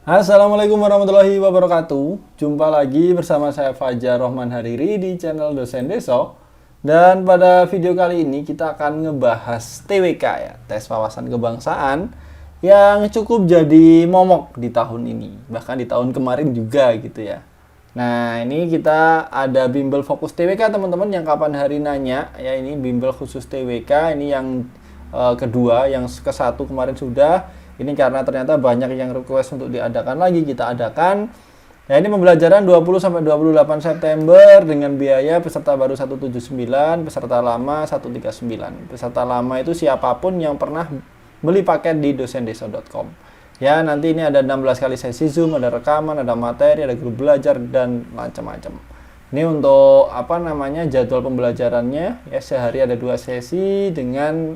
Assalamualaikum warahmatullahi wabarakatuh. Jumpa lagi bersama saya Fajar Rohman Hariri di channel Dosen Deso. Dan pada video kali ini kita akan ngebahas TWK ya, tes wawasan kebangsaan yang cukup jadi momok di tahun ini, bahkan di tahun kemarin juga gitu ya. Nah, ini kita ada bimbel fokus TWK teman-teman yang kapan hari nanya ya, ini bimbel khusus TWK, ini yang kedua, yang ke satu kemarin sudah. Ini karena ternyata banyak yang request untuk diadakan lagi, kita adakan. Nah, ini pembelajaran 20 sampai 28 September dengan biaya peserta baru 179, peserta lama 139. Peserta lama itu siapapun yang pernah beli paket di dosendeso.com. Ya, nanti ini ada 16 kali sesi Zoom, ada rekaman, ada materi, ada grup belajar dan macam-macam. Ini untuk jadwal pembelajarannya ya, sehari ada 2 sesi dengan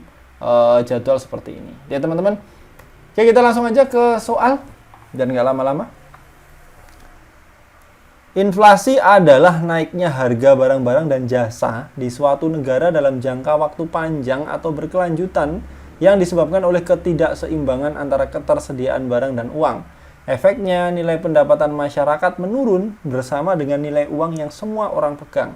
jadwal seperti ini. Ya, teman-teman. Oke, kita langsung aja ke soal dan nggak lama-lama. Inflasi adalah naiknya harga barang-barang dan jasa di suatu negara dalam jangka waktu panjang atau berkelanjutan yang disebabkan oleh ketidakseimbangan antara ketersediaan barang dan uang. Efeknya, nilai pendapatan masyarakat menurun bersama dengan nilai uang yang semua orang pegang.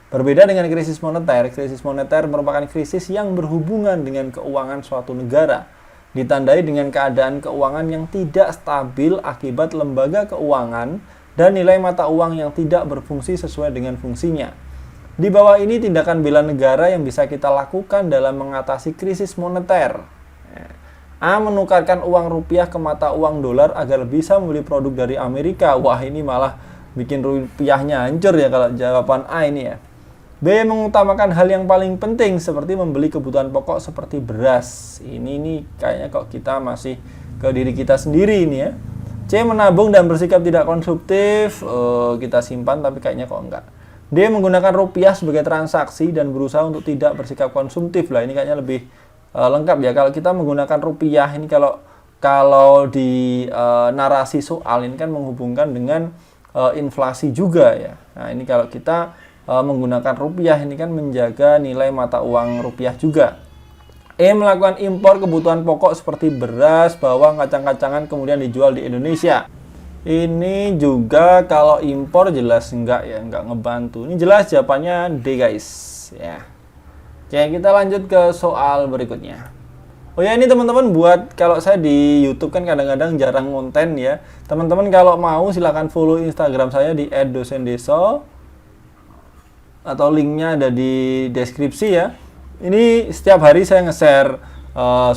Berbeda dengan krisis moneter merupakan krisis yang berhubungan dengan keuangan suatu negara. Ditandai dengan keadaan keuangan yang tidak stabil akibat lembaga keuangan dan nilai mata uang yang tidak berfungsi sesuai dengan fungsinya. Di bawah ini tindakan bela negara yang bisa kita lakukan dalam mengatasi krisis moneter. A. Menukarkan uang rupiah ke mata uang dolar agar bisa membeli produk dari Amerika. Wah, ini malah bikin rupiahnya hancur ya kalau jawaban A ini ya. B. Mengutamakan hal yang paling penting seperti membeli kebutuhan pokok seperti beras. Ini kayaknya kok kita masih ke diri kita sendiri ini ya. C. Menabung dan bersikap tidak konsumtif. Kita simpan tapi kayaknya kok enggak. D. Menggunakan rupiah sebagai transaksi dan berusaha untuk tidak bersikap konsumtif. Lah, ini kayaknya lebih lengkap ya. Kalau kita menggunakan rupiah ini, kalau di narasi soal ini kan menghubungkan dengan inflasi juga ya. Nah, ini kalau kita menggunakan rupiah ini kan menjaga nilai mata uang rupiah juga. E. Melakukan impor kebutuhan pokok seperti beras, bawang, kacang-kacangan kemudian dijual di Indonesia. Ini juga kalau impor jelas enggak ya, enggak ngebantu. Ini jelas jawabannya D guys ya. Oke, kita lanjut ke soal berikutnya. Oh ya, ini teman-teman, buat kalau saya di YouTube kan kadang-kadang jarang konten ya. Teman-teman kalau mau silahkan follow Instagram saya di @dosendeso atau linknya ada di deskripsi ya. Ini setiap hari saya nge-share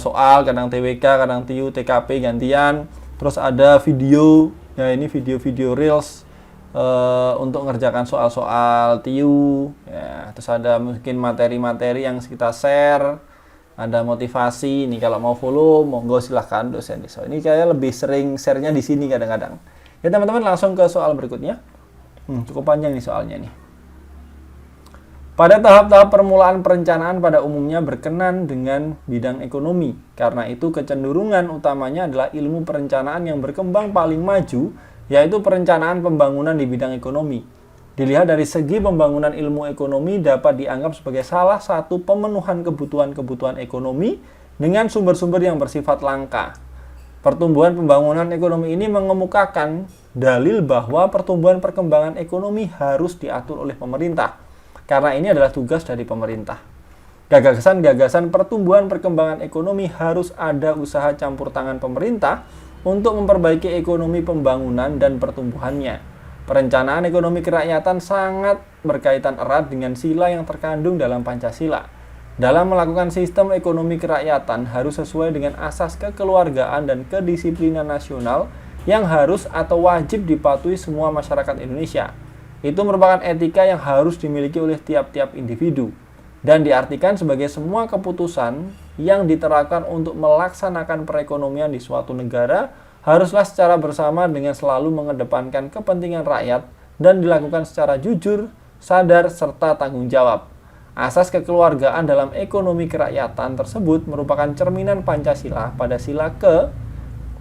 soal, kadang TWK, kadang TIU, TKP gantian. Terus ada video, ya ini video-video reels untuk ngerjakan soal-soal TIU ya. Terus ada mungkin materi-materi yang kita share, ada motivasi. Ini kalau mau follow, monggo silahkan Dosen Deso. Ini kayak lebih sering share-nya di sini kadang-kadang. Ya teman-teman, langsung ke soal berikutnya. Cukup panjang nih soalnya nih. Pada tahap-tahap permulaan perencanaan pada umumnya berkenan dengan bidang ekonomi. Karena itu kecenderungan utamanya adalah ilmu perencanaan yang berkembang paling maju, yaitu perencanaan pembangunan di bidang ekonomi. Dilihat dari segi pembangunan ilmu ekonomi dapat dianggap sebagai salah satu pemenuhan kebutuhan-kebutuhan ekonomi dengan sumber-sumber yang bersifat langka. Pertumbuhan pembangunan ekonomi ini mengemukakan dalil bahwa pertumbuhan perkembangan ekonomi harus diatur oleh pemerintah. Karena ini adalah tugas dari pemerintah. Gagasan-gagasan pertumbuhan perkembangan ekonomi harus ada usaha campur tangan pemerintah untuk memperbaiki ekonomi pembangunan dan pertumbuhannya. Perencanaan ekonomi kerakyatan sangat berkaitan erat dengan sila yang terkandung dalam Pancasila. Dalam melakukan sistem ekonomi kerakyatan harus sesuai dengan asas kekeluargaan dan kedisiplinan nasional yang harus atau wajib dipatuhi semua masyarakat Indonesia. Itu merupakan etika yang harus dimiliki oleh tiap-tiap individu dan diartikan sebagai semua keputusan yang diterapkan untuk melaksanakan perekonomian di suatu negara haruslah secara bersama dengan selalu mengedepankan kepentingan rakyat dan dilakukan secara jujur, sadar, serta tanggung jawab. Asas kekeluargaan dalam ekonomi kerakyatan tersebut merupakan cerminan Pancasila pada sila ke,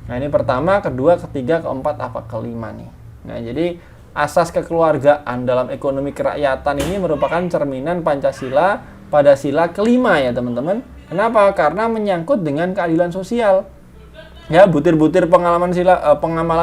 nah ini pertama, kedua, ketiga, keempat, apa kelima nih. Nah, jadi asas kekeluargaan dalam ekonomi kerakyatan ini merupakan cerminan Pancasila pada sila kelima ya teman-teman. Kenapa? Karena menyangkut dengan keadilan sosial. Ya, butir-butir pengamalan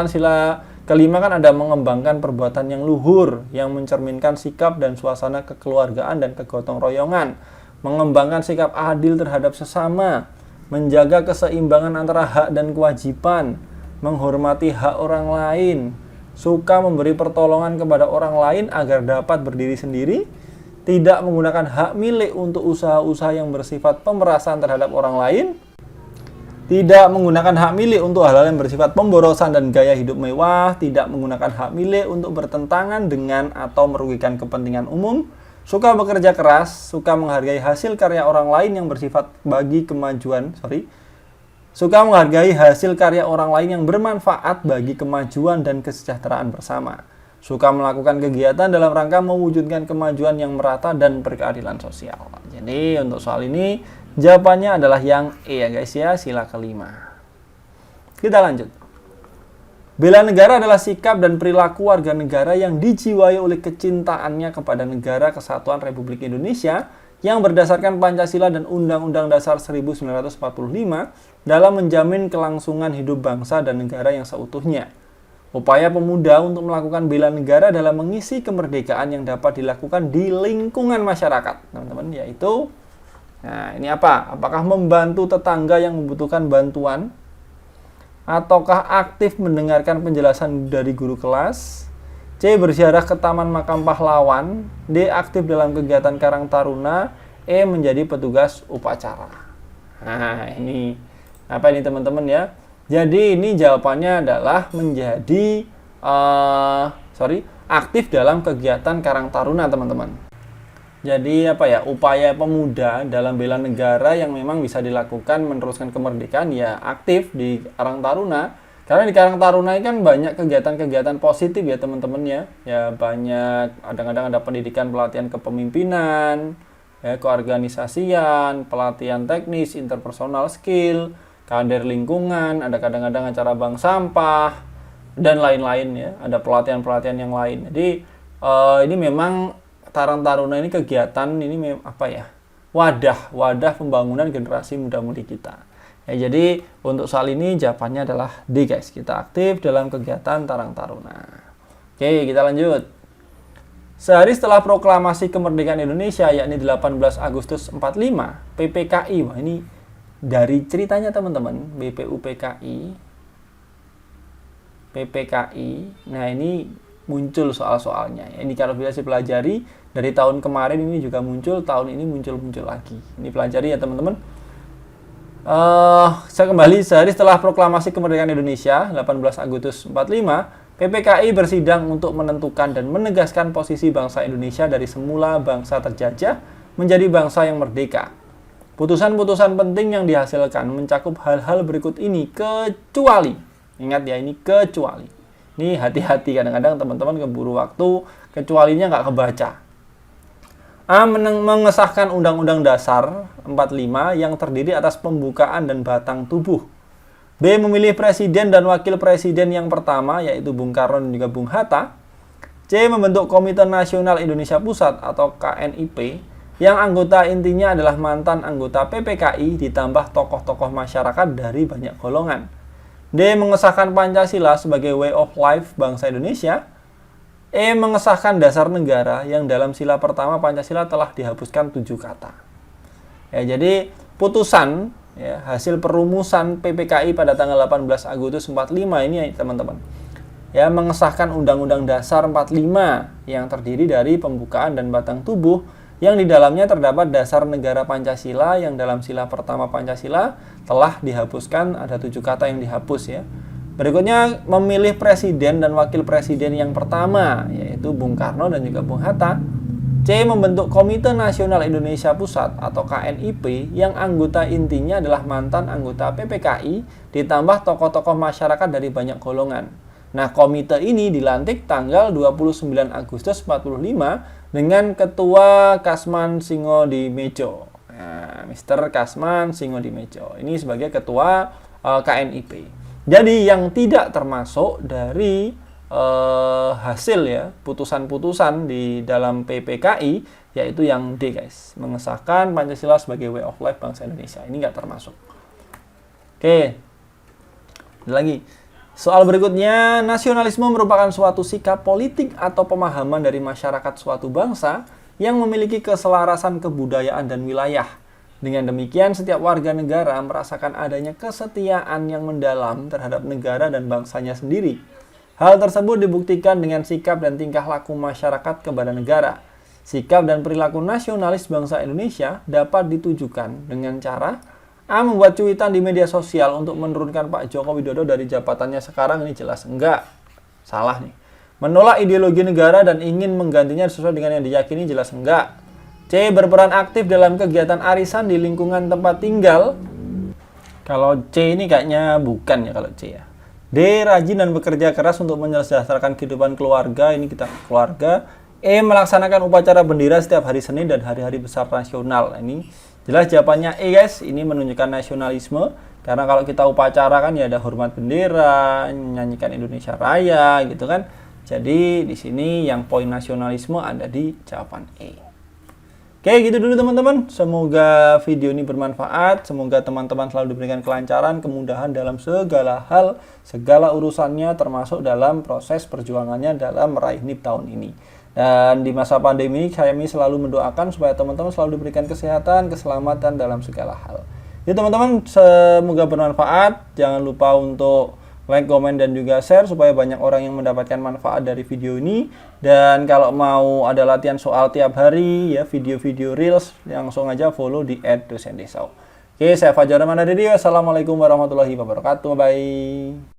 sila kelima kan ada mengembangkan perbuatan yang luhur, yang mencerminkan sikap dan suasana kekeluargaan dan kegotong royongan, mengembangkan sikap adil terhadap sesama, menjaga keseimbangan antara hak dan kewajiban, menghormati hak orang lain, suka memberi pertolongan kepada orang lain agar dapat berdiri sendiri, tidak menggunakan hak milik untuk usaha-usaha yang bersifat pemerasan terhadap orang lain, tidak menggunakan hak milik untuk hal-hal yang bersifat pemborosan dan gaya hidup mewah, tidak menggunakan hak milik untuk bertentangan dengan atau merugikan kepentingan umum, suka bekerja keras, suka menghargai hasil karya orang lain yang bersifat suka menghargai hasil karya orang lain yang bermanfaat bagi kemajuan dan kesejahteraan bersama, suka melakukan kegiatan dalam rangka mewujudkan kemajuan yang merata dan berkeadilan sosial. Jadi untuk soal ini jawabannya adalah yang E ya guys ya, sila kelima. Kita lanjut. Bela negara adalah sikap dan perilaku warga negara yang dijiwai oleh kecintaannya kepada negara kesatuan Republik Indonesia yang berdasarkan Pancasila dan Undang-Undang Dasar 1945 dalam menjamin kelangsungan hidup bangsa dan negara yang seutuhnya. Upaya pemuda untuk melakukan bela negara dalam mengisi kemerdekaan yang dapat dilakukan di lingkungan masyarakat, teman-teman, yaitu nah, ini apa? Apakah membantu tetangga yang membutuhkan bantuan? Ataukah aktif mendengarkan penjelasan dari guru kelas? C. Berziarah ke Taman Makam Pahlawan. D. Aktif dalam kegiatan Karang Taruna. E. Menjadi petugas upacara. Nah, ini apa ini teman-teman ya? Jadi ini jawabannya adalah menjadi aktif dalam kegiatan Karang Taruna, teman-teman. Jadi apa ya, upaya pemuda dalam bela negara yang memang bisa dilakukan meneruskan kemerdekaan ya aktif di Karang Taruna. Karena di Karang Taruna ini kan banyak kegiatan-kegiatan positif ya teman-teman ya. Ya banyak, kadang-kadang ada pendidikan pelatihan kepemimpinan, ya keorganisasian, pelatihan teknis, interpersonal skill, kader lingkungan, ada kadang-kadang acara bank sampah dan lain-lain ya. Ada pelatihan-pelatihan yang lain. Jadi ini memang Karang Taruna ini kegiatan ini apa ya, wadah pembangunan generasi muda-mudi kita ya. Jadi untuk soal ini jawabannya adalah D guys, kita aktif dalam kegiatan Karang Taruna. Oke, kita lanjut. Sehari setelah proklamasi kemerdekaan Indonesia yakni 18 Agustus 45, PPKI, wah ini dari ceritanya teman-teman, PPKI, nah ini muncul soal-soalnya. Ini kalau bisa dipelajari dari tahun kemarin ini juga muncul, tahun ini muncul lagi. Ini pelajari ya teman-teman. Saya kembali, sehari setelah proklamasi kemerdekaan Indonesia 18 Agustus 45, PPKI bersidang untuk menentukan dan menegaskan posisi bangsa Indonesia dari semula bangsa terjajah menjadi bangsa yang merdeka. Putusan-putusan penting yang dihasilkan mencakup hal-hal berikut ini kecuali, ingat ya ini kecuali. Ini hati-hati, kadang-kadang teman-teman keburu waktu, kecualinya nggak kebaca. A. Mengesahkan Undang-Undang Dasar 45 yang terdiri atas pembukaan dan batang tubuh. B. Memilih Presiden dan Wakil Presiden yang pertama, yaitu Bung Karno dan juga Bung Hatta. C. Membentuk Komite Nasional Indonesia Pusat atau KNIP, yang anggota intinya adalah mantan anggota PPKI ditambah tokoh-tokoh masyarakat dari banyak golongan. D. Mengesahkan Pancasila sebagai way of life bangsa Indonesia. E. Mengesahkan dasar negara yang dalam sila pertama Pancasila telah dihapuskan 7 kata. Ya, jadi putusan ya, hasil perumusan PPKI pada tanggal 18 Agustus 45 ini ya, teman-teman. Ya, mengesahkan Undang-Undang Dasar 45 yang terdiri dari pembukaan dan batang tubuh yang di dalamnya terdapat dasar negara Pancasila yang dalam sila pertama Pancasila telah dihapuskan, ada 7 kata yang dihapus ya. Berikutnya memilih presiden dan wakil presiden yang pertama, yaitu Bung Karno dan juga Bung Hatta. C. Membentuk Komite Nasional Indonesia Pusat atau KNIP yang anggota intinya adalah mantan anggota PPKI ditambah tokoh-tokoh masyarakat dari banyak golongan. Nah, komite ini dilantik tanggal 29 Agustus 45 dengan Ketua Kasman Singodimejo. Nah, Mr. Kasman Singodimejo ini sebagai Ketua KNIP. Jadi yang tidak termasuk dari hasil ya putusan-putusan di dalam PPKI yaitu yang D guys, mengesahkan Pancasila sebagai way of life bangsa Indonesia, ini nggak termasuk. Oke, Ada lagi. Soal berikutnya, nasionalisme merupakan suatu sikap politik atau pemahaman dari masyarakat suatu bangsa yang memiliki keselarasan kebudayaan dan wilayah. Dengan demikian, setiap warga negara merasakan adanya kesetiaan yang mendalam terhadap negara dan bangsanya sendiri. Hal tersebut dibuktikan dengan sikap dan tingkah laku masyarakat kepada negara. Sikap dan perilaku nasionalis bangsa Indonesia dapat ditujukan dengan cara A. Membuat cuitan di media sosial untuk menurunkan Pak Joko Widodo dari jabatannya sekarang, ini jelas enggak. Salah nih. Menolak ideologi negara dan ingin menggantinya sesuai dengan yang diyakini, jelas enggak. C. Berperan aktif dalam kegiatan arisan di lingkungan tempat tinggal. Kalau C ini kayaknya bukan ya kalau C ya. D. Rajin dan bekerja keras untuk menyejahterakan kehidupan keluarga, ini kita keluarga. E. Melaksanakan upacara bendera setiap hari Senin dan hari-hari besar nasional. Ini jelas jawabannya E guys, ini menunjukkan nasionalisme. Karena kalau kita upacara kan ya ada hormat bendera, nyanyikan Indonesia Raya gitu kan. Jadi di sini yang poin nasionalisme ada di jawaban E. Oke, gitu dulu teman-teman. Semoga video ini bermanfaat. Semoga teman-teman selalu diberikan kelancaran, kemudahan dalam segala hal, segala urusannya, termasuk dalam proses perjuangannya dalam meraih NIP tahun ini. Dan di masa pandemi, kami selalu mendoakan supaya teman-teman selalu diberikan kesehatan, keselamatan dalam segala hal. Jadi teman-teman, semoga bermanfaat. Jangan lupa untuk like, komen, dan juga share supaya banyak orang yang mendapatkan manfaat dari video ini. Dan kalau mau ada latihan soal tiap hari, ya video-video reels, langsung aja follow di @dosendesau. Oke, saya Fajar Rahman. Assalamualaikum warahmatullahi wabarakatuh. Bye.